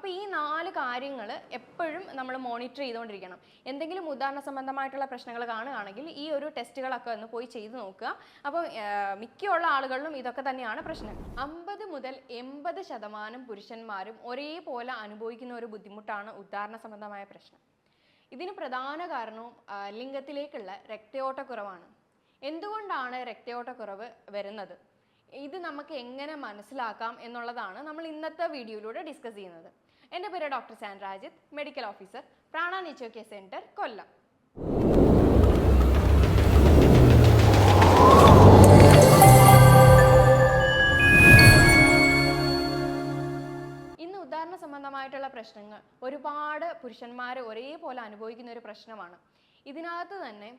അപ്പോൾ ഈ 4 കാര്യങ്ങൾ എപ്പോഴും നമ്മൾ മോണിറ്റർ ചെയ്തുകൊണ്ടിരിക്കണം. എന്തെങ്കിലും ഉദാഹരണ സംബന്ധമായിട്ടുള്ള പ്രശ്നങ്ങൾ കാണുകയാണെങ്കിൽ ഈ ഒരു ടെസ്റ്റുകളൊക്കെ ഒന്ന് പോയി ചെയ്ത് നോക്കുക. അപ്പോൾ മിക്കുള്ള ആളുകളിലും ഇതൊക്കെ തന്നെയാണ് പ്രശ്നം. 50 മുതൽ 80% പുരുഷന്മാരും ഒരേപോലെ അനുഭവിക്കുന്ന ഒരു ബുദ്ധിമുട്ടാണ് ഉദാഹരണ സംബന്ധമായ പ്രശ്നം. ഇതിന് പ്രധാന കാരണവും ലിംഗത്തിലേക്കുള്ള രക്തയോട്ടക്കുറവാണ്. എന്തുകൊണ്ടാണ് രക്തയോട്ടക്കുറവ് വരുന്നത്? ഇത് നമുക്ക് എങ്ങനെ മനസ്സിലാക്കാം എന്നുള്ളതാണ് നമ്മൾ ഇന്നത്തെ വീഡിയോയിലൂടെ ഡിസ്കസ് ചെയ്യുന്നത്. എൻ്റെ പേര് doctor Sandra Ajith, medical officer, Prana nature care centre, Kollam. ഇന്ന് ഉദാഹരണ സംബന്ധമായിട്ടുള്ള പ്രശ്നങ്ങൾ ഒരുപാട് പുരുഷന്മാർ ഒരേപോലെ അനുഭവിക്കുന്ന ഒരു പ്രശ്നമാണ്. ഇതിനകത്ത് തന്നെ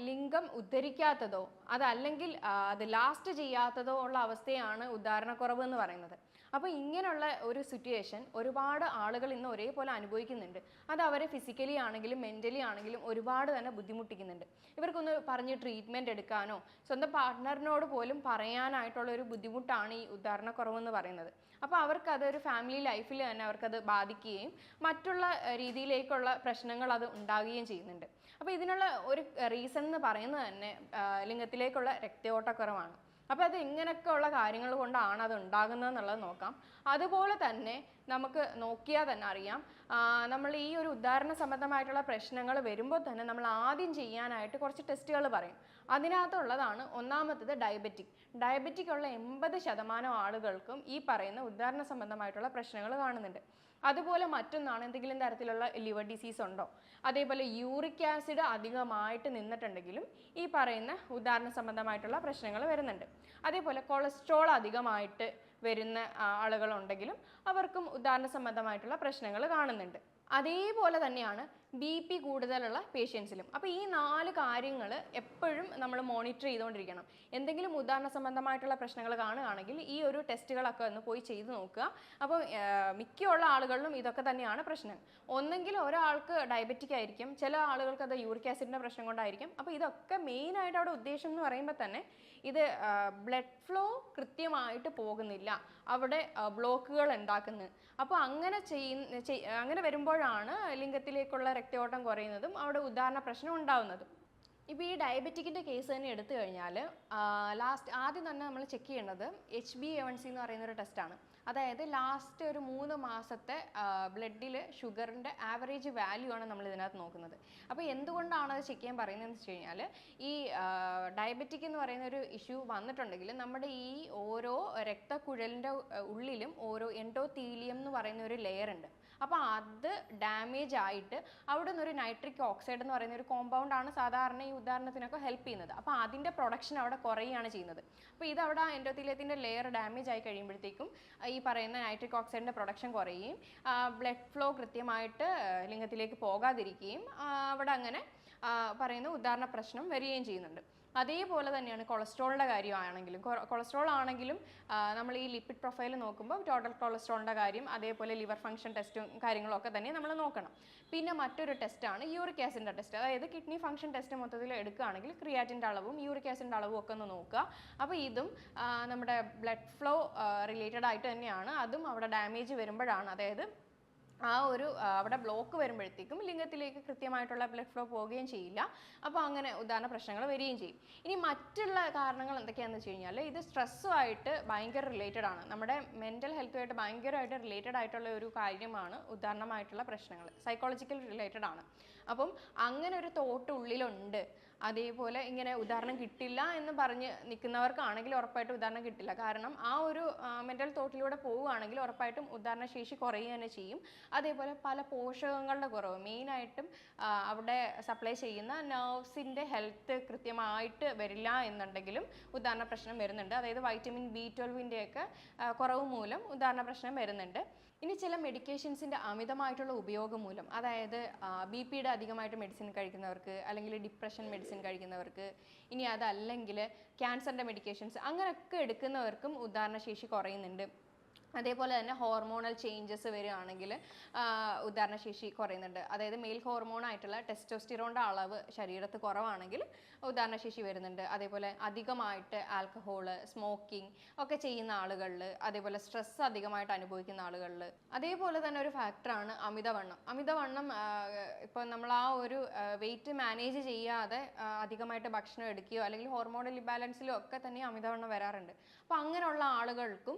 ലിംഗം ഉദ്ധരിക്കാത്തതോ അതല്ലെങ്കിൽ അത് ലാസ്റ്റ് ചെയ്യാത്തതോ ഉള്ള അവസ്ഥയാണ് ഉദാഹരണക്കുറവ് എന്ന് പറയുന്നത്. അപ്പോൾ ഇങ്ങനെയുള്ള ഒരു സിറ്റുവേഷൻ ഒരുപാട് ആളുകൾ ഇന്ന് ഒരേപോലെ അനുഭവിക്കുന്നുണ്ട്. അത് അവരെ ഫിസിക്കലി ആണെങ്കിലും മെൻ്റലി ആണെങ്കിലും ഒരുപാട് തന്നെ ബുദ്ധിമുട്ടിക്കുന്നുണ്ട്. ഇവർക്കൊന്ന് പറഞ്ഞ് ട്രീറ്റ്മെൻറ്റ് എടുക്കാനോ സ്വന്തം പാർട്ട്ണറിനോട് പോലും പറയാനായിട്ടുള്ള ഒരു ബുദ്ധിമുട്ടാണ് ഈ ഉദാഹരണക്കുറവെന്ന് പറയുന്നത്. അപ്പോൾ അവർക്കതൊരു ഫാമിലി ലൈഫിൽ തന്നെ അവർക്കത് ബാധിക്കുകയും മറ്റുള്ള രീതിയിലേക്കുള്ള പ്രശ്നങ്ങൾ അത് ഉണ്ടാകുകയും ചെയ്യുന്നുണ്ട്. അപ്പോൾ ഇതിനുള്ള ഒരു റീസൺ എന്ന് പറയുന്നത് തന്നെ ലിംഗത്തിലേക്കുള്ള രക്തയോട്ടക്കുറവാണ്. അപ്പോൾ അത് എങ്ങനെയൊക്കെ ഉള്ള കാര്യങ്ങൾ കൊണ്ടാണ് അത് ഉണ്ടാകുന്നത് എന്നുള്ളത് നോക്കാം. അതുപോലെ തന്നെ നമുക്ക് നോക്കിയാൽ തന്നെ അറിയാം, നമ്മൾ ഈ ഒരു ഉദാഹരണ സംബന്ധമായിട്ടുള്ള പ്രശ്നങ്ങൾ വരുമ്പോൾ തന്നെ നമ്മൾ ആദ്യം ചെയ്യാനായിട്ട് കുറച്ച് ടെസ്റ്റുകൾ പറയും. അതിനകത്തുള്ളതാണ് ഒന്നാമത്തത് ഡയബറ്റിക് ഉള്ള 80% ആളുകൾക്കും ഈ പറയുന്ന ഉദാഹരണ സംബന്ധമായിട്ടുള്ള പ്രശ്നങ്ങൾ കാണുന്നുണ്ട്. അതുപോലെ മറ്റൊന്നാണ് എന്തെങ്കിലും തരത്തിലുള്ള ലിവർ ഡിസീസ് ഉണ്ടോ, അതേപോലെ യൂറിക് ആസിഡ് അധികമായിട്ട് നിന്നിട്ടുണ്ടെങ്കിലും ഈ പറയുന്ന ഉദാഹരണ സംബന്ധമായിട്ടുള്ള പ്രശ്നങ്ങൾ വരുന്നുണ്ട്. അതേപോലെ കൊളസ്ട്രോൾ അധികമായിട്ട് വരുന്ന ആളുകളുണ്ടെങ്കിലും അവർക്കും ഉദാഹരണ സംബന്ധമായിട്ടുള്ള പ്രശ്നങ്ങൾ കാണുന്നുണ്ട്. അതേപോലെ തന്നെയാണ് BP കൂടുതലുള്ള പേഷ്യൻസിലും. അപ്പോൾ ഈ 4 കാര്യങ്ങൾ എപ്പോഴും നമ്മൾ മോണിറ്റർ ചെയ്തുകൊണ്ടിരിക്കണം. എന്തെങ്കിലും ഉദാഹരണ സംബന്ധമായിട്ടുള്ള പ്രശ്നങ്ങൾ കാണുകയാണെങ്കിൽ ഈ ഒരു ടെസ്റ്റുകളൊക്കെ ഒന്ന് പോയി ചെയ്ത് നോക്കുക. അപ്പോൾ മിക്കുള്ള ആളുകളിലും ഇതൊക്കെ തന്നെയാണ് പ്രശ്നം. ഒന്നെങ്കിൽ ഒരാൾക്ക് ഡയബറ്റിക് ആയിരിക്കും, ചില ആളുകൾക്ക് അത് യൂറിക് ആസിഡിൻ്റെ പ്രശ്നം കൊണ്ടായിരിക്കും. അപ്പോൾ ഇതൊക്കെ മെയിനായിട്ട് അവിടെ ഉദ്ദേശം എന്ന് പറയുമ്പോൾ തന്നെ ഇത് ബ്ലഡ് ഫ്ലോ കൃത്യമായിട്ട് പോകുന്നില്ല, അവിടെ ബ്ലോക്കുകൾ ഉണ്ടാക്കുന്നത്. അപ്പോൾ അങ്ങനെ വരുമ്പോഴാണ് ലിംഗത്തിലേക്കുള്ള രക്തയോട്ടം കുറയുന്നതും അവിടെ ഉദാഹരണ പ്രശ്നം ഉണ്ടാവുന്നതും. ഇപ്പോൾ ഈ ഡയബറ്റിക്കിൻ്റെ കേസ് തന്നെ എടുത്തു കഴിഞ്ഞാൽ ആദ്യം തന്നെ നമ്മൾ ചെക്ക് ചെയ്യേണ്ടത് HbA1c എന്ന് പറയുന്നൊരു ടെസ്റ്റാണ്. അതായത് ലാസ്റ്റ് ഒരു 3 മാസത്തെ ബ്ലഡിൽ ഷുഗറിൻ്റെ ആവറേജ് വാല്യൂ ആണ് നമ്മൾ ഇതിനകത്ത് നോക്കുന്നത്. അപ്പോൾ എന്തുകൊണ്ടാണ് അത് ചെക്ക് ചെയ്യാൻ പറയുന്നതെന്ന് വെച്ച് കഴിഞ്ഞാൽ ഈ ഡയബറ്റിക് എന്ന് പറയുന്ന ഒരു ഇഷ്യൂ വന്നിട്ടുണ്ടെങ്കിൽ നമ്മുടെ ഈ ഓരോ രക്തക്കുഴലിൻ്റെ ഉള്ളിലും ഓരോ എൻഡോത്തീലിയം എന്ന് പറയുന്ന ഒരു ലെയർ ഉണ്ട്. അപ്പോൾ അത് ഡാമേജ് ആയിട്ട് അവിടെ നിന്നൊരു നൈട്രിക് ഓക്സൈഡ് എന്ന് പറയുന്ന ഒരു കോമ്പൗണ്ട് ആണ് സാധാരണ ഈ ഉദാഹരണത്തിനൊക്കെ ഹെൽപ്പ് ചെയ്യുന്നത്. അപ്പോൾ അതിൻ്റെ പ്രൊഡക്ഷൻ അവിടെ കുറയുകയാണ് ചെയ്യുന്നത്. അപ്പോൾ ഇതവിടെ എൻഡോത്തീലിയത്തിൻ്റെ ലെയർ ഡാമേജ് ആയി കഴിയുമ്പോഴത്തേക്കും ഈ പറയുന്ന നൈട്രിക് ഓക്സൈഡിൻ്റെ പ്രൊഡക്ഷൻ കുറയുകയും ബ്ലഡ് ഫ്ലോ കൃത്യമായിട്ട് ലിംഗത്തിലേക്ക് പോകാതിരിക്കുകയും അവിടെ അങ്ങനെ പറയുന്ന ഉദാഹരണ പ്രശ്നം വരികയും ചെയ്യുന്നുണ്ട്. അതേപോലെ തന്നെയാണ് കൊളസ്ട്രോളിൻ്റെ കാര്യമാണെങ്കിലും. കൊളസ്ട്രോൾ ആണെങ്കിലും നമ്മൾ ഈ ലിപ്പിഡ് പ്രൊഫൈൽ നോക്കുമ്പോൾ ടോട്ടൽ കൊളസ്ട്രോളിൻ്റെ കാര്യം, അതേപോലെ ലിവർ ഫംഗ്ഷൻ ടെസ്റ്റും കാര്യങ്ങളൊക്കെ തന്നെ നമ്മൾ നോക്കണം. പിന്നെ മറ്റൊരു ടെസ്റ്റാണ് യൂറിക് ആസിഡിൻ്റെ ടെസ്റ്റ്. അതായത് കിഡ്നി ഫംഗ്ഷൻ ടെസ്റ്റ് മൊത്തത്തിൽ എടുക്കുകയാണെങ്കിൽ ക്രിയാറ്റിൻ്റെ അളവും യൂറിക് ആസിഡിൻ്റെ അളവും ഒക്കെ ഒന്ന് നോക്കുക. അപ്പോൾ ഇതും നമ്മുടെ ബ്ലഡ് ഫ്ലോ റിലേറ്റഡ് ആയിട്ട് തന്നെയാണ്. അതും അവിടെ ഡാമേജ് വരുമ്പോഴാണ്, അതായത് അവിടെ ബ്ലോക്ക് വരുമ്പോഴത്തേക്കും ലിംഗത്തിലേക്ക് കൃത്യമായിട്ടുള്ള ബ്ലഡ് ഫ്ലോ പോവുകയും ചെയ്യില്ല. അപ്പോൾ അങ്ങനെ ഉദാഹരണ പ്രശ്നങ്ങൾ വരികയും ചെയ്യും. ഇനി മറ്റുള്ള കാരണങ്ങൾ എന്തൊക്കെയാണെന്ന് വെച്ച് കഴിഞ്ഞാൽ ഇത് സ്ട്രെസ്സുമായിട്ട് ഭയങ്കര റിലേറ്റഡ് ആണ്. നമ്മുടെ മെൻ്റൽ ഹെൽത്തുമായിട്ട് ഭയങ്കരമായിട്ട് റിലേറ്റഡ് ആയിട്ടുള്ള ഒരു കാര്യമാണ് ഉദാഹരണമായിട്ടുള്ള പ്രശ്നങ്ങൾ. സൈക്കോളജിക്കൽ റിലേറ്റഡ് ആണ്. അപ്പം അങ്ങനെ ഒരു തോട്ട് ഉള്ളിലുണ്ട്. അതേപോലെ ഇങ്ങനെ ഉദാഹരണം കിട്ടില്ല എന്ന് പറഞ്ഞ് നിൽക്കുന്നവർക്കാണെങ്കിൽ ഉറപ്പായിട്ടും ഉദാഹരണം കിട്ടില്ല. കാരണം ആ ഒരു മെൻ്റൽ തോട്ടിലൂടെ പോവുകയാണെങ്കിൽ ഉറപ്പായിട്ടും ഉദാഹരണ ശേഷി കുറയുക തന്നെ ചെയ്യും. അതേപോലെ പല പോഷകങ്ങളുടെ കുറവ്, മെയിനായിട്ടും അവിടെ സപ്ലൈ ചെയ്യുന്ന നെർവ്സിൻ്റെ ഹെൽത്ത് കൃത്യമായിട്ട് വരില്ല എന്നുണ്ടെങ്കിലും ഉദാഹരണ പ്രശ്നം വരുന്നുണ്ട്. അതായത് വൈറ്റമിൻ B12-ൻ്റെയൊക്കെ കുറവ് മൂലം ഉദാഹരണ പ്രശ്നം വരുന്നുണ്ട്. ഇനി ചില മെഡിക്കേഷൻസിൻ്റെ അമിതമായിട്ടുള്ള ഉപയോഗം മൂലം, അതായത് BP-യുടെ അധികമായിട്ട് മെഡിസിൻ കഴിക്കുന്നവർക്ക്, അല്ലെങ്കിൽ ഡിപ്രഷൻ മെഡിസിൻ കഴിക്കുന്നവർക്ക്, ഇനി അതല്ലെങ്കിൽ ക്യാൻസറിൻ്റെ മെഡിക്കേഷൻസ് അങ്ങനെയൊക്കെ എടുക്കുന്നവർക്കും ഉദാഹരണ ശേഷി കുറയുന്നുണ്ട്. അതേപോലെ തന്നെ ഹോർമോണൽ ചേഞ്ചസ് വരികയാണെങ്കിൽ ഉദാഹരണശേഷി കുറയുന്നുണ്ട്. അതായത് മെയിൽ ഹോർമോൺ ആയിട്ടുള്ള ടെസ്റ്റോസ്റ്റിറോണിൻ്റെ അളവ് ശരീരത്ത് കുറവാണെങ്കിൽ ഉദാഹരണശേഷി വരുന്നുണ്ട്. അതേപോലെ അധികമായിട്ട് ആൽക്കഹോള്, സ്മോക്കിംഗ് ഒക്കെ ചെയ്യുന്ന ആളുകളിൽ, അതേപോലെ സ്ട്രെസ് അധികമായിട്ട് അനുഭവിക്കുന്ന ആളുകളിൽ. അതേപോലെ തന്നെ ഒരു ഫാക്ടറാണ് അമിതവണ്ണം. അമിതവണ്ണം ഇപ്പോൾ നമ്മൾ ആ ഒരു വെയിറ്റ് മാനേജ് ചെയ്യാതെ അധികമായിട്ട് ഭക്ഷണം എടുക്കുകയോ അല്ലെങ്കിൽ ഹോർമോണൽ ഇംബാലൻസിലോ ഒക്കെ തന്നെ അമിതവണ്ണം വരാറുണ്ട്. അപ്പോൾ അങ്ങനെയുള്ള ആളുകൾക്കും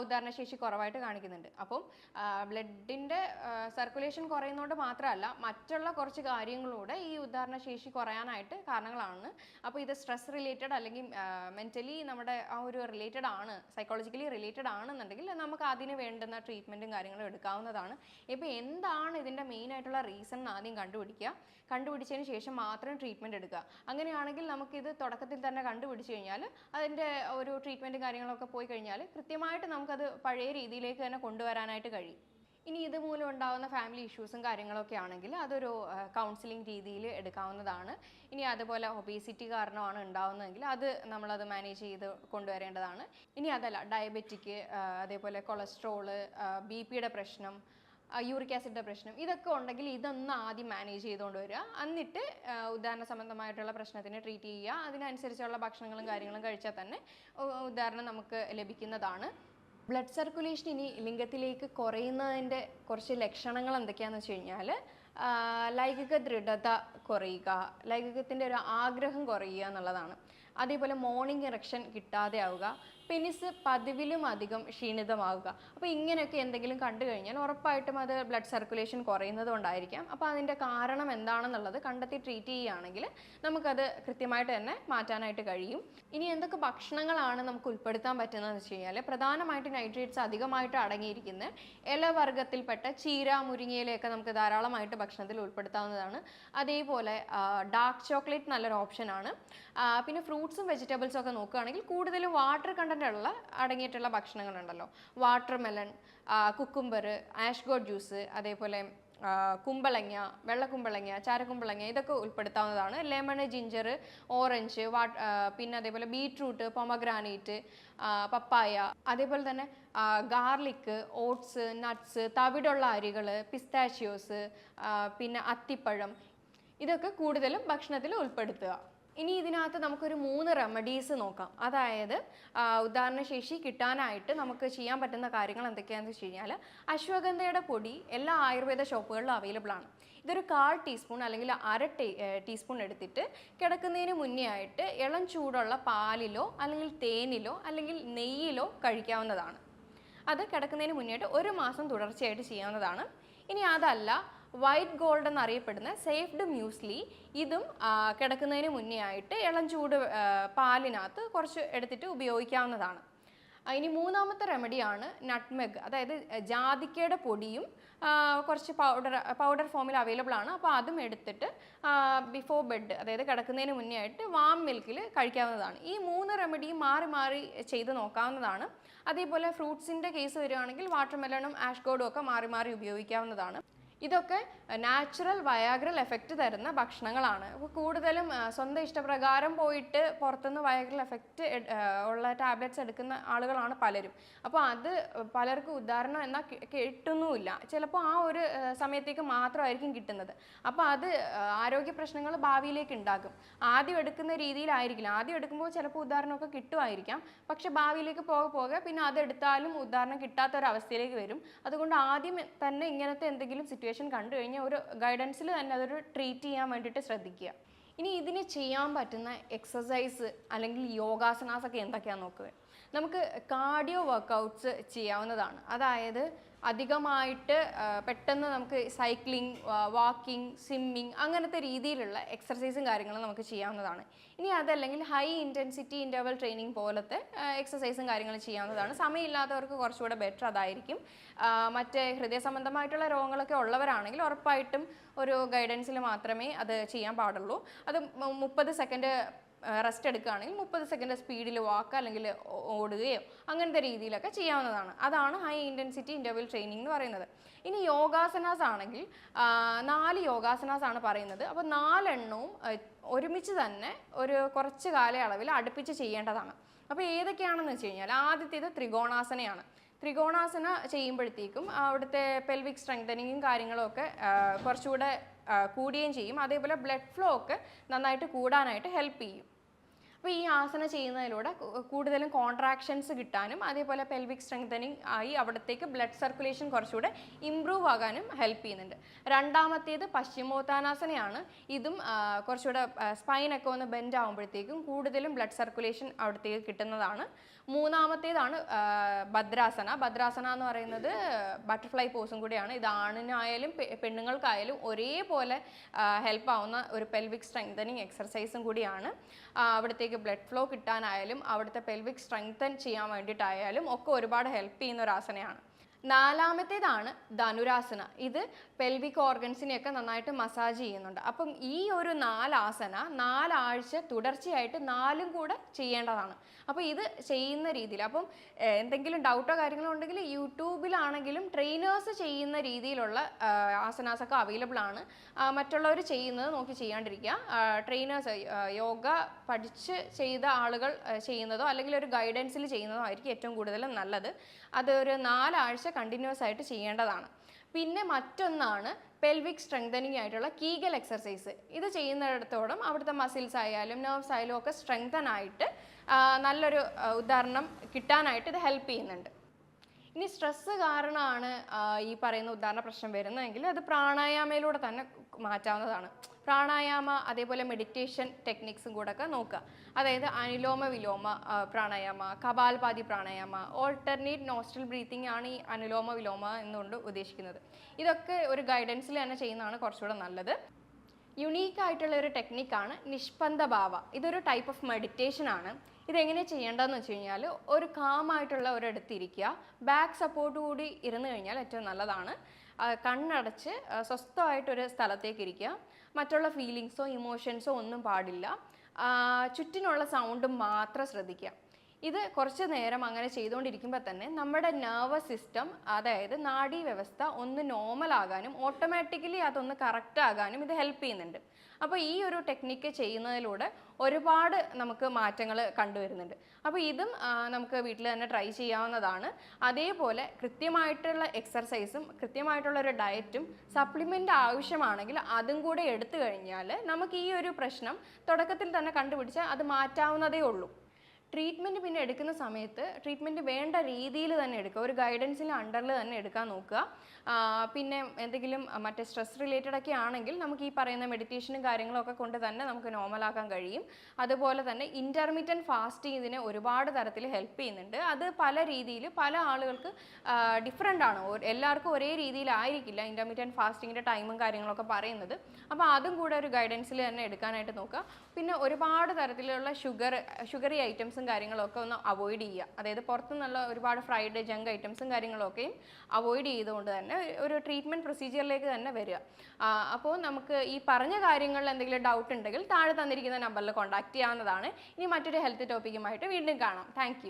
ഉദാഹരണശേഷി കുറവായിട്ട് കാണിക്കുന്നുണ്ട്. അപ്പം ബ്ലഡിൻ്റെ സർക്കുലേഷൻ കുറയുന്നതുകൊണ്ട് മാത്രമല്ല, മറ്റുള്ള കുറച്ച് കാര്യങ്ങളൂടെ ഈ ഉദാഹരണശേഷി കുറയാനായിട്ട് കാരണങ്ങളാണ്. അപ്പോൾ ഇത് സ്ട്രെസ് റിലേറ്റഡ് അല്ലെങ്കിൽ മെൻ്റലി നമ്മുടെ ആ ഒരു റിലേറ്റഡ് ആണ്, സൈക്കോളജിക്കലി റിലേറ്റഡ് ആണെന്നുണ്ടെങ്കിൽ നമുക്ക് അതിന് വേണ്ടുന്ന ട്രീറ്റ്മെൻറ്റും കാര്യങ്ങളും എടുക്കാവുന്നതാണ്. ഇപ്പോൾ എന്താണ് ഇതിൻ്റെ മെയിൻ ആയിട്ടുള്ള റീസൺ എന്ന് ആദ്യം കണ്ടുപിടിച്ചതിന് ശേഷം മാത്രം ട്രീറ്റ്മെൻറ്റ് എടുക്കുക. അങ്ങനെയാണെങ്കിൽ നമുക്കിത് തുടക്കത്തിൽ തന്നെ കണ്ടുപിടിച്ച് കഴിഞ്ഞാൽ അതിൻ്റെ ഒരു ട്രീറ്റ്മെൻറ്റും കാര്യങ്ങളൊക്കെ പോയി കഴിഞ്ഞാൽ കൃത്യമായിട്ട് നമുക്കത് പഴയ രീതിയിലേക്ക് തന്നെ കൊണ്ടുവരാനായിട്ട് കഴിയും. ഇനി ഇതുമൂലം ഉണ്ടാകുന്ന ഫാമിലി ഇഷ്യൂസും കാര്യങ്ങളൊക്കെ ആണെങ്കിൽ അതൊരു കൗൺസിലിംഗ് രീതിയിൽ എടുക്കാവുന്നതാണ്. ഇനി അതുപോലെ ഒബേസിറ്റി കാരണമാണ് ഉണ്ടാവുന്നതെങ്കിൽ നമ്മളത് മാനേജ് ചെയ്ത് കൊണ്ടുവരേണ്ടതാണ്. ഇനി അതല്ല, ഡയബറ്റിക്, അതേപോലെ കൊളസ്ട്രോള്, BP-യുടെ പ്രശ്നം, യൂറിക് ആസിഡിൻ്റെ പ്രശ്നം, ഇതൊക്കെ ഉണ്ടെങ്കിൽ ഇതൊന്ന് ആദ്യം മാനേജ് ചെയ്തുകൊണ്ട് വരിക. എന്നിട്ട് ഉദാഹരണ സംബന്ധമായിട്ടുള്ള പ്രശ്നത്തിന് ട്രീറ്റ് ചെയ്യുക. അതിനനുസരിച്ചുള്ള ഭക്ഷണങ്ങളും കാര്യങ്ങളും കഴിച്ചാൽ തന്നെ ഉദാഹരണം നമുക്ക് ലഭിക്കുന്നതാണ്. ബ്ലഡ് സർക്കുലേഷൻ ഇനി ലിംഗത്തിലേക്ക് കുറയുന്നതിൻ്റെ കുറച്ച് ലക്ഷണങ്ങൾ എന്തൊക്കെയാണെന്ന് വെച്ച് കഴിഞ്ഞാൽ, ലൈംഗിക ദൃഢത കുറയുക, ലൈംഗികത്തിൻ്റെ ഒരു ആഗ്രഹം കുറയുക എന്നുള്ളതാണ്. അതേപോലെ മോർണിംഗ് ഇറക്ഷൻ കിട്ടാതെ ആവുക, പെനിസ് പതിവിലും അധികം ക്ഷീണിതമാവുക. അപ്പോൾ ഇങ്ങനെയൊക്കെ എന്തെങ്കിലും കണ്ടു കഴിഞ്ഞാൽ ഉറപ്പായിട്ടും അത് ബ്ലഡ് സർക്കുലേഷൻ കുറയുന്നത് കൊണ്ടായിരിക്കാം. അപ്പോൾ അതിൻ്റെ കാരണം എന്താണെന്നുള്ളത് കണ്ടെത്തി ട്രീറ്റ് ചെയ്യുകയാണെങ്കിൽ നമുക്കത് കൃത്യമായിട്ട് തന്നെ മാറ്റാനായിട്ട് കഴിയും. ഇനി എന്തൊക്കെ ഭക്ഷണങ്ങളാണ് നമുക്ക് ഉൾപ്പെടുത്താൻ പറ്റുന്നതെന്ന് വെച്ച് കഴിഞ്ഞാൽ, പ്രധാനമായിട്ട് നൈട്രേറ്റ്സ് അധികമായിട്ട് അടങ്ങിയിരിക്കുന്ന ഇലവർഗ്ഗത്തിൽപ്പെട്ട ചീര, മുരിങ്ങയിലയൊക്കെ നമുക്ക് ധാരാളമായിട്ട് ഭക്ഷണത്തിൽ ഉൾപ്പെടുത്താവുന്നതാണ്. അതേപോലെ ഡാർക്ക് ചോക്ലേറ്റ് നല്ലൊരു ഓപ്ഷനാണ്. പിന്നെ ഫ്രൂട്ട്സും വെജിറ്റബിൾസും ഒക്കെ നോക്കുകയാണെങ്കിൽ കൂടുതലും വാട്ടർ കണ്ടന്റ് അടങ്ങിയിട്ടുള്ള ഭക്ഷണങ്ങളുണ്ടല്ലോ, വാട്ടർമെലൺ, കുക്കുംബർ, ആഷ്ഗോട്ട് ജ്യൂസ്, അതേപോലെ കുമ്പളങ്ങ, വെള്ളക്കുമ്പളങ്ങ, ചാരക്കുമ്പളങ്ങ, ഇതൊക്കെ ഉൾപ്പെടുത്താവുന്നതാണ്. ലെമൺ, ജിഞ്ചർ, ഓറഞ്ച്, പിന്നെ അതേപോലെ ബീട്രൂട്ട്, പൊമഗ്രാനേറ്റ്, പപ്പായ, അതേപോലെ തന്നെ ഗാർലിക്, ഓട്സ്, നട്ട്സ്, തവിടുള്ള അരികൾ, പിസ്താഷ്യോസ്, പിന്നെ അത്തിപ്പഴം, ഇതൊക്കെ കൂടുതലും ഭക്ഷണത്തിൽ ഉൾപ്പെടുത്തുക. ഇനി ഇതിനകത്ത് നമുക്കൊരു 3 റെമഡീസ് നോക്കാം. അതായത് ഉദാഹരണശേഷി കിട്ടാനായിട്ട് നമുക്ക് ചെയ്യാൻ പറ്റുന്ന കാര്യങ്ങൾ എന്തൊക്കെയാണെന്ന് വെച്ച് കഴിഞ്ഞാൽ, അശ്വഗന്ധയുടെ പൊടി എല്ലാ ആയുർവേദ ഷോപ്പുകളിലും അവൈലബിൾ ആണ്. ഇതൊരു 1/4 ടീസ്പൂൺ അല്ലെങ്കിൽ 1/2 ടീസ്പൂൺ എടുത്തിട്ട് കിടക്കുന്നതിന് മുന്നേ ആയിട്ട് ഇളം ചൂടുള്ള പാലിലോ അല്ലെങ്കിൽ തേനിലോ അല്ലെങ്കിൽ നെയ്യിലോ കഴിക്കാവുന്നതാണ്. അത് കിടക്കുന്നതിന് മുന്നേ ആയിട്ട് 1 മാസം തുടർച്ചയായിട്ട് ചെയ്യാവുന്നതാണ്. ഇനി അതല്ല, വൈറ്റ് ഗോൾഡ് എന്നറിയപ്പെടുന്ന സേഫ്ഡ് മ്യൂസ്ലി, ഇതും കിടക്കുന്നതിന് മുന്നേ ആയിട്ട് ഇളം ചൂട് പാലിനകത്ത് കുറച്ച് എടുത്തിട്ട് ഉപയോഗിക്കാവുന്നതാണ്. ഇനി 3ാമത്തെ റെമഡിയാണ് നട്ട്മെഗ്, അതായത് ജാതിക്കയുടെ പൊടിയും കുറച്ച് പൗഡർ ഫോമിൽ അവൈലബിൾ ആണ്. അപ്പോൾ അതും എടുത്തിട്ട് ബിഫോർ ബെഡ്, അതായത് കിടക്കുന്നതിന് മുന്നേ ആയിട്ട് വാം മിൽക്കിൽ കഴിക്കാവുന്നതാണ്. ഈ 3 റെമഡിയും മാറി മാറി ചെയ്ത് നോക്കാവുന്നതാണ്. അതേപോലെ ഫ്രൂട്ട്സിൻ്റെ കേസ് വരികയാണെങ്കിൽ വാട്ടർമെലണും ആഷ്ഗോർഡും ഒക്കെ മാറി മാറി ഉപയോഗിക്കാവുന്നതാണ്. ഇതൊക്കെ നാച്ചുറൽ വയാഗ്രൽ എഫക്റ്റ് തരുന്ന ഭക്ഷണങ്ങളാണ്. അപ്പോൾ കൂടുതലും സ്വന്തം ഇഷ്ടപ്രകാരം പോയിട്ട് പുറത്തുനിന്ന് വയാഗ്രൽ എഫക്റ്റ് ഉള്ള ടാബ്ലറ്റ്സ് എടുക്കുന്ന ആളുകളാണ് പലരും. അപ്പോൾ അത് പലർക്കും ഉദാഹരണം എന്നാൽ കിട്ടുന്നുമില്ല. ചിലപ്പോൾ ആ ഒരു സമയത്തേക്ക് മാത്രമായിരിക്കും കിട്ടുന്നത്. അപ്പോൾ അത് ആരോഗ്യ പ്രശ്നങ്ങൾ ഭാവിയിലേക്ക് ഉണ്ടാകും. ആദ്യം എടുക്കുന്ന രീതിയിലായിരിക്കില്ല. ആദ്യം എടുക്കുമ്പോൾ ചിലപ്പോൾ ഉദാഹരണമൊക്കെ കിട്ടുമായിരിക്കാം, പക്ഷെ ഭാവിയിലേക്ക് പോകെ പിന്നെ അതെടുത്താലും ഉദാഹരണം കിട്ടാത്തൊരവസ്ഥയിലേക്ക് വരും. അതുകൊണ്ട് ആദ്യം തന്നെ ഇങ്ങനത്തെ എന്തെങ്കിലും സിറ്റുവേഷൻ കണ്ടു കഴിഞ്ഞാൽ ഒരു ഗൈഡൻസിൽ തന്നെ അതൊരു ട്രീറ്റ് ചെയ്യാൻ വേണ്ടിയിട്ട് ശ്രദ്ധിക്കുക. ഇനി ഇതിന് ചെയ്യാൻ പറ്റുന്ന എക്സസൈസ് അല്ലെങ്കിൽ യോഗാസനാസ് ഒക്കെ എന്തൊക്കെയാണെന്ന് നോക്കുക. നമുക്ക് കാർഡിയോ വർക്കൗട്ട്സ് ചെയ്യാവുന്നതാണ്. അതായത് അധികമായിട്ട് പെട്ടെന്ന് നമുക്ക് സൈക്ലിംഗ്, വാക്കിംഗ്, സ്വിമ്മിങ് അങ്ങനത്തെ രീതിയിലുള്ള എക്സർസൈസും കാര്യങ്ങളും നമുക്ക് ചെയ്യാവുന്നതാണ്. ഇനി അതല്ലെങ്കിൽ ഹൈ ഇൻറ്റൻസിറ്റി ഇൻ്റർവൽ ട്രെയിനിങ് പോലത്തെ എക്സസൈസും കാര്യങ്ങളും ചെയ്യാവുന്നതാണ്. സമയമില്ലാത്തവർക്ക് കുറച്ചുകൂടെ ബെറ്റർ അതായിരിക്കും. മറ്റേ ഹൃദയ സംബന്ധമായിട്ടുള്ള രോഗങ്ങളൊക്കെ ഉള്ളവരാണെങ്കിൽ ഉറപ്പായിട്ടും ഒരു ഗൈഡൻസിൽ മാത്രമേ അത് ചെയ്യാൻ പാടുള്ളൂ. അത് 30 സെക്കൻഡ് റെസ്റ്റ് എടുക്കുകയാണെങ്കിൽ 30 സെക്കൻഡ് സ്പീഡിൽ വാക്ക് അല്ലെങ്കിൽ ഓടുകയോ അങ്ങനത്തെ രീതിയിലൊക്കെ ചെയ്യാവുന്നതാണ്. അതാണ് ഹൈ ഇൻറ്റൻസിറ്റി ഇൻ്റർവൽ ട്രെയിനിങ് എന്ന് പറയുന്നത്. ഇനി യോഗാസനാസ് ആണെങ്കിൽ 4 യോഗാസനാസ് ആണ് പറയുന്നത്. അപ്പോൾ 4 എണ്ണവും ഒരുമിച്ച് തന്നെ ഒരു കുറച്ച് കാലയളവിൽ അടുപ്പിച്ച് ചെയ്യേണ്ടതാണ്. അപ്പോൾ ഏതൊക്കെയാണെന്ന് വെച്ച് കഴിഞ്ഞാൽ, ആദ്യത്തേത് ത്രികോണാസനയാണ്. ത്രികോണാസന ചെയ്യുമ്പോഴത്തേക്കും അവിടുത്തെ പെൽവിക് സ്ട്രെങ്തനിങ്ങും കാര്യങ്ങളും ഒക്കെ കുറച്ചുകൂടെ കൂടുകയും ചെയ്യും. അതേപോലെ ബ്ലഡ് ഫ്ലോ ഒക്കെ നന്നായിട്ട് കൂടാനായിട്ട് ഹെൽപ്പ് ചെയ്യും. അപ്പോൾ ഈ ആസന ചെയ്യുന്നതിലൂടെ കൂടുതലും കോൺട്രാക്ഷൻസ് കിട്ടാനും അതേപോലെ പെൽവിക് സ്ട്രെങ്തനിങ് ആയി അവിടത്തേക്ക് ബ്ലഡ് സർക്കുലേഷൻ കുറച്ചുകൂടെ ഇമ്പ്രൂവ് ആകാനും ഹെൽപ്പ് ചെയ്യുന്നുണ്ട്. രണ്ടാമത്തേത് പശ്ചിമോത്താനാസനയാണ്. ഇതും കുറച്ചുകൂടെ സ്പൈനൊക്കെ ഒന്ന് ബെൻഡ് ആകുമ്പോഴത്തേക്കും കൂടുതലും ബ്ലഡ് സർക്കുലേഷൻ അവിടത്തേക്ക് കിട്ടുന്നതാണ്. മൂന്നാമത്തേതാണ് ഭദ്രാസന. ഭദ്രാസന എന്ന് പറയുന്നത് ബട്ടർഫ്ലൈ പോസും കൂടിയാണ്. ഇത് ആണിനായാലും പെണ്ണുങ്ങൾക്കായാലും ഒരേപോലെ ഹെൽപ്പ് ആവുന്ന ഒരു പെൽവിക് സ്ട്രെങ്തനിങ് എക്സർസൈസും കൂടിയാണ്. അവിടത്തേക്ക് ബ്ലഡ് ഫ്ലോ കിട്ടാനായാലും അവിടുത്തെ പെൽവിക് സ്ട്രെങ്തൻ ചെയ്യാൻ വേണ്ടിയിട്ടായാലും ഒക്കെ ഒരുപാട് ഹെൽപ്പ് ചെയ്യുന്ന ഒരു ആസനയാണ്. നാലാമത്തേതാണ് ധനുരാസന. ഇത് പെൽവിക് ഓർഗൻസിനെയൊക്കെ നന്നായിട്ട് മസാജ് ചെയ്യുന്നുണ്ട്. അപ്പം ഈ ഒരു 4 ആസന 4 ആഴ്ച തുടർച്ചയായിട്ട് 4ഉം കൂടെ ചെയ്യേണ്ടതാണ്. അപ്പോൾ ഇത് ചെയ്യുന്ന രീതിയിൽ അപ്പം എന്തെങ്കിലും ഡൗട്ടോ കാര്യങ്ങളോ ഉണ്ടെങ്കിൽ യൂട്യൂബിലാണെങ്കിലും ട്രെയിനേഴ്സ് ചെയ്യുന്ന രീതിയിലുള്ള ആസനാസൊക്കെ അവൈലബിൾ ആണ്. മറ്റുള്ളവർ ചെയ്യുന്നത് നോക്കി ചെയ്യാണ്ടിരിക്കുക. ട്രെയിനേഴ്സ് യോഗ പഠിച്ച് ചെയ്ത ആളുകൾ ചെയ്യുന്നതോ അല്ലെങ്കിൽ ഒരു ഗൈഡൻസിൽ ചെയ്യുന്നതോ ആയിരിക്കും ഏറ്റവും കൂടുതൽ നല്ലത്. അത് ഒരു 4 ആഴ്ച കണ്ടിന്യൂസ് ആയിട്ട് ചെയ്യേണ്ടതാണ്. പിന്നെ മറ്റൊന്നാണ് പെൽവിക് സ്ട്രെങ്തനിങ് ആയിട്ടുള്ള കീഗൽ എക്സർസൈസ്. ഇത് ചെയ്യുന്നിടത്തോളം അവിടുത്തെ മസിൽസ് ആയാലും നെർവ്സ് ആയാലും ഒക്കെ സ്ട്രെങ്തൻ ആയിട്ട് നല്ലൊരു ഉദാഹരണം കിട്ടാനായിട്ട് ഇത് ഹെൽപ്പ് ചെയ്യുന്നുണ്ട്. ഇനി സ്ട്രെസ്സ് കാരണമാണ് ഈ പറയുന്ന ഉദാഹരണ പ്രശ്നം വരുന്നതെങ്കിൽ അത് പ്രാണായാമയിലൂടെ തന്നെ മാറ്റാവുന്നതാണ്. പ്രാണായാമ അതേപോലെ മെഡിറ്റേഷൻ ടെക്നിക്സും കൂടെ ഒക്കെ നോക്കുക. അതായത് അനുലോമ വിലോമ pranayama, Kapalbhati pranayama, alternate nostril breathing ആണ് ഈ അനുലോമ വിലോമ എന്നുകൊണ്ട് ഉദ്ദേശിക്കുന്നത്. ഇതൊക്കെ ഒരു ഗൈഡൻസിൽ തന്നെ ചെയ്യുന്നതാണ് കുറച്ചുകൂടെ നല്ലത്. യുണീക്ക് ആയിട്ടുള്ള ഒരു ടെക്നിക്കാണ് നിഷ്പന്ദ ഭാവ. ഇതൊരു ടൈപ്പ് ഓഫ് മെഡിറ്റേഷൻ ആണ്. ഇതെങ്ങനെ ചെയ്യേണ്ടതെന്ന് വെച്ച് കഴിഞ്ഞാൽ ഒരു കാമായിട്ടുള്ള ഒരിടത്തിരിക്കുക. ബാക്ക് സപ്പോർട്ട് കൂടി ഇരുന്ന് കഴിഞ്ഞാൽ ഏറ്റവും നല്ലതാണ്. കണ്ണടച്ച് സ്വസ്ഥമായിട്ടൊരു സ്ഥലത്തേക്ക് ഇരിക്കുക. മറ്റുള്ള ഫീലിങ്സോ ഇമോഷൻസോ ഒന്നും പാടില്ല. ചുറ്റിനുള്ള സൗണ്ട് മാത്രം ശ്രദ്ധിക്കുക. ഇത് കുറച്ച് നേരം അങ്ങനെ ചെയ്തുകൊണ്ടിരിക്കുമ്പോൾ തന്നെ നമ്മുടെ നെർവസ് സിസ്റ്റം, അതായത് നാഡീവ്യവസ്ഥ ഒന്ന് നോർമൽ ആകാനും ഓട്ടോമാറ്റിക്കലി അതൊന്ന് കറക്റ്റ് ആകാനും ഇത് ഹെൽപ്പ് ചെയ്യുന്നുണ്ട്. അപ്പോൾ ഈ ഒരു ടെക്നിക്ക് ചെയ്യുന്നതിലൂടെ ഒരുപാട് നമുക്ക് മാറ്റങ്ങൾ കണ്ടുവരുന്നുണ്ട്. അപ്പോൾ ഇതും നമുക്ക് വീട്ടിൽ തന്നെ ട്രൈ ചെയ്യാവുന്നതാണ്. അതേപോലെ കൃത്യമായിട്ടുള്ള എക്സർസൈസും കൃത്യമായിട്ടുള്ള ഒരു ഡയറ്റും സപ്ലിമെൻ്റ് ആവശ്യമാണെങ്കിൽ അതും കൂടെ എടുത്തു കഴിഞ്ഞാൽ നമുക്ക് ഈ ഒരു പ്രശ്നം തുടക്കത്തിൽ തന്നെ കണ്ടുപിടിച്ചാൽ അത് മാറ്റാവുന്നതേ ഉള്ളൂ. ട്രീറ്റ്മെൻറ്റ് പിന്നെ എടുക്കുന്ന സമയത്ത് ട്രീറ്റ്മെൻറ്റ് വേണ്ട രീതിയിൽ തന്നെ എടുക്കുക. ഒരു ഗൈഡൻസിൽ അണ്ടറിൽ തന്നെ എടുക്കാൻ നോക്കുക. പിന്നെ എന്തെങ്കിലും മറ്റേ സ്ട്രെസ് റിലേറ്റഡ് ഒക്കെ ആണെങ്കിൽ നമുക്ക് ഈ പറയുന്ന മെഡിറ്റേഷനും കാര്യങ്ങളൊക്കെ കൊണ്ട് തന്നെ നമുക്ക് നോർമലാക്കാൻ കഴിയും. അതുപോലെ തന്നെ ഇൻ്റർമീഡിയറ്റ് ഫാസ്റ്റിംഗ് ഇതിനെ ഒരുപാട് തരത്തിൽ ഹെൽപ്പ് ചെയ്യുന്നുണ്ട്. അത് പല രീതിയിൽ പല ആളുകൾക്ക് ഡിഫറെൻ്റ് ആണ്. എല്ലാവർക്കും ഒരേ രീതിയിലായിരിക്കില്ല ഇൻ്റർമീഡിയറ്റ് ഫാസ്റ്റിങ്ങിൻ്റെ ടൈമും കാര്യങ്ങളൊക്കെ പറയുന്നത്. അപ്പോൾ അതും കൂടെ ഒരു ഗൈഡൻസിൽ തന്നെ എടുക്കാനായിട്ട് നോക്കുക. പിന്നെ ഒരുപാട് തരത്തിലുള്ള ഷുഗറി ഐറ്റംസും കാര്യങ്ങളൊക്കെ ഒന്ന് അവോയ്ഡ് ചെയ്യുക. അതായത് പുറത്തുനിന്നുള്ള ഒരുപാട് ഫ്രൈഡ് ജങ്ക് ഐറ്റംസും കാര്യങ്ങളൊക്കെയും അവോയ്ഡ് ചെയ്തുകൊണ്ട് തന്നെ ഒരു ട്രീറ്റ്മെൻറ്റ് പ്രൊസീജിയറിലേക്ക് തന്നെ വരിക. അപ്പോൾ നമുക്ക് ഈ പറഞ്ഞ കാര്യങ്ങളിൽ എന്തെങ്കിലും ഡൗട്ട് ഉണ്ടെങ്കിൽ താഴെ തന്നിരിക്കുന്ന നമ്പറിൽ കോൺടാക്ട് ചെയ്യാവുന്നതാണ്. ഇനി മറ്റൊരു ഹെൽത്ത് ടോപ്പിക്കുമായിട്ട് വീണ്ടും കാണാം. താങ്ക്